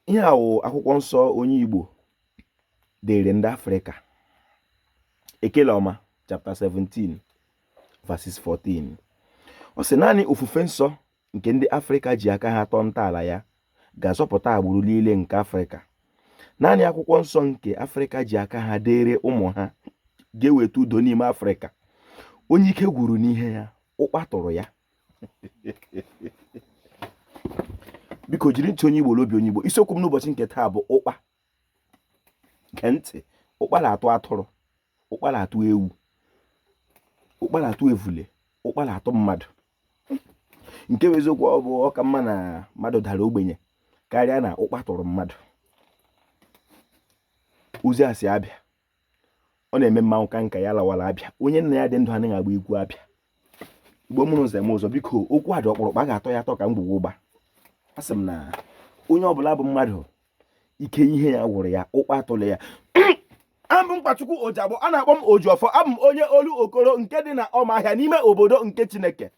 ihe awụ akwụkwọ nsọ onye Igbo dere ndị Afrịka. Ekele ọma chapter 17 verses 14. Ọ sị naanị ofufe nsọ nke ndị Afrịka ji aka ha tọọ ntọala ya ga-azọpụta agbụrụ niile nke Afrịka. Naanị akwụkwọ nsọ nke Afrịka ji aka ha dere ụmụ ha ga-eweta udo n'ime Afrịka. Onye ike gwuru n'ihe ya, ụkpa tụrụ ya. Biko jiri ntị onye Igbo n'obi onye Igbo. Isiokwu m n'ụbọchị nke taa bụ ụkpa. Gee ntị. Ụkpa na-atụ atụrụ, ụkpa na-atụ ewu, ụkpa na-atụ evule, ụkpa na-atụ mmadụ. Nke bụ eziokwu, ọ bụ ọka mma na mmadụ dara ogbenye karịa na ụkpa tụrụ mmadụ. Ozi a si abịa. Ọ na-eme mmanwụ ka nka ya lawara abịa. Onye nna ya dị ndụ anaghị agba egwu abịa. Igbo mụrụ nze m ụzọ, biko okwu a dị ọkpụrụkpa, a ga-atọ ya atọ ka mgbugwo ụgba. Asị m na onye ọbụla bụ mmadụ ike ihe ya wụrụ ya, ụkpa atụrụ ya. Abụ m Mkpachukwu Ojagbo, a na-akpọ m Ojiọfọ. Abụ m onye olu okoro nke dị na Ọmahịa n'ime obodo nke Chineke.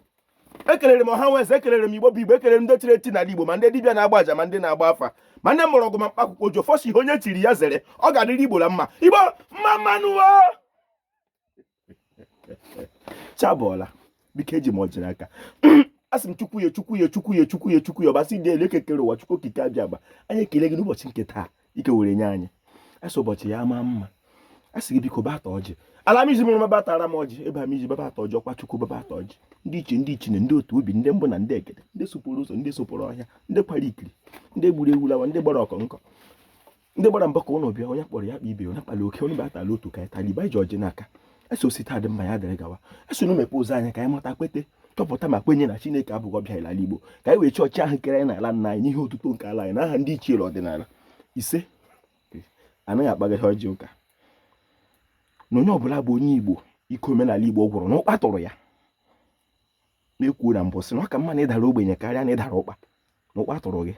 Ekelere m ọha nweze, ekelere m Igbo bụ Igbo, ekelere m ndị tiri eti n'ala Igbo, ma ndị dibịa na-agba aja, ma ndị na-agba afa, ma ndị mụrụ ọgụ, ma Mkpaakwụkwọ Ojiọfọ si ihe onye tiri ya zere, ọ ga-adịrị Igbo la mma. Igbo mma mmanụ chabọla biko eji m ọjị n'aka. Asị m Chukwu ya ọbasị dị elu ekekere ụwa, Chukwu okike abịa agba. Anyị ekele gị n'ụbọchị nke taa ike were nye anyị. Asị ụbọchị ya maa mma. Asị gị biko bata ọjị. Ala m iji mụrụ m batara m ọjị, ebe m iji babata ọjị, ọkwa Chukwu babata ọjị. Ndị ichie, ndị otu ubi, ndị mbụ na ndị egede, ndị sopụrụ ụzọ, ndị sopụrụ ọhịa, ndị kwara ikiri, ndị gburu ewu lawa, ndị gbara ọkọnkọ, ndị gbara mbakọ ụlọ bịa, onye kpọrọ ya kpa ibe, onye kpara oke, onye batala otu ka anyị tara ibe, iji ọjị n'aka. Eso osite adị mma ya dịrị gawa. Eso na mepe ụzọ anyị ka anyị mata, kwete, chọpụta ma kwenye na Chineke abụghị ọbịa ala Igbo, ka anyị wee chi ọchị ahụ kere anyị n'ala nna anyị n'ihe otuto nke ala anyị n'aha ndị ichie ọdịnala ise. Anaghị akpagharị ọjị ụka na onye ọbụla bụ onye Igbo ike omenala Igbo gwụrụ na ụkpa tụrụ ya. Na-ekwuo na mbụ sị na ọ ka mma na ịdara ogbenye karịa na ịdara ụkpa, na ụkpa tụrụ gị.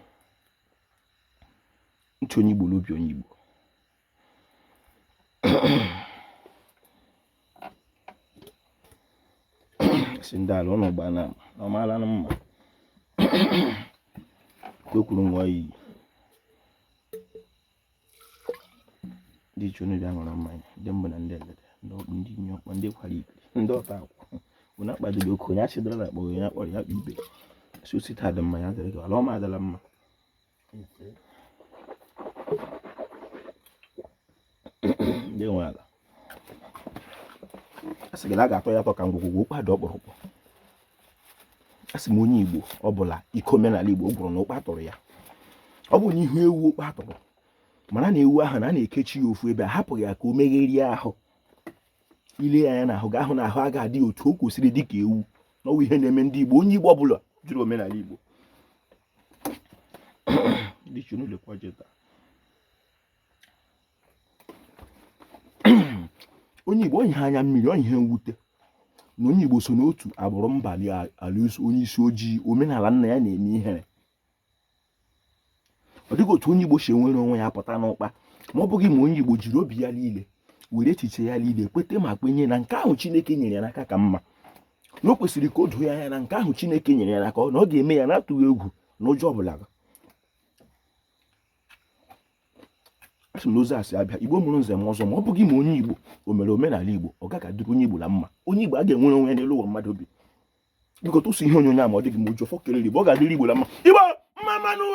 Ntị onye Igbo n'obi onye Igbo. Si ndị ala ụnụ gba na ọmaala na mma kwekwuru nwa iyi ndị iche onye bịa ṅụrụ mmanya, ndị mbụ na ndị egede, ndị inyọkpọ, ndị kwara ikiri, ndị ọta akwụ. Onye akpadoro oke, onye achịdara na akpọ, onye akpọrọ ya kpa ibe. Si osite adị mma ya dịrị gị, ala ọma adịla mma. Ndị nwe ala asị gị na a ga-atọ ya atọ ka ngwugwu, ụkpa dị ọkpụrụkpụ. Asị m onye Igbo ọbụla ike omenala Igbo gwụrụ na ụkpa tụrụ ya. Ọ bụ n'ihu ewu ụkpa tụrụ, mana na ewu ahụ na a na-ekechi ya ofu ebe, a hapụghị ya ka o megherie ahụ. Ile ya n'ahụ ga ahụ na ahụ agaghị adị otu o kwesịrị dị ka ewu. N'ọwụ ihe na-eme ndị Igbo, onye Igbo ọbụla jụrụ omenala Igbo. Ndị iche n'ụlọ kwa jeta. Onye Igbo onye anya mmiri, onye ihe mwute na onye Igbo so n'otu agbụrụ mbali ala onye isi ojii, omenala nna ya na-eme ihere. Ọ dịghị otu onye Igbo si enwere onwe ya pụta n'ụkpa, ma ọ bụghị ma onye Igbo jiri obi ya niile were echiche ya niile kwete ma kwenye na nke ahụ Chineke nyere ya n'aka ka mma, na o kwesịrị ka o doo ya anya na nke ahụ Chineke nyere ya n'aka na ọ ga-eme ya na-atụghị egwu na ụjọ ọbụla. Asị m n'ozi asị abịa. Igbo mụrụ nze m ọzọ, ma ọ bụghị ma onye Igbo o mere omenala Igbo, ọ gaghị adịrị onye Igbo na mma. Onye Igbo a ga-enwere onwe ya n'elu ụwa mmadụ obi. Biko tụsụ ihe onyonyo a ma ọ dịghị m Ojiọfọ kelere Igbo, ọ ga-adịrị Igbo na mma. Igbo mma mmanụ.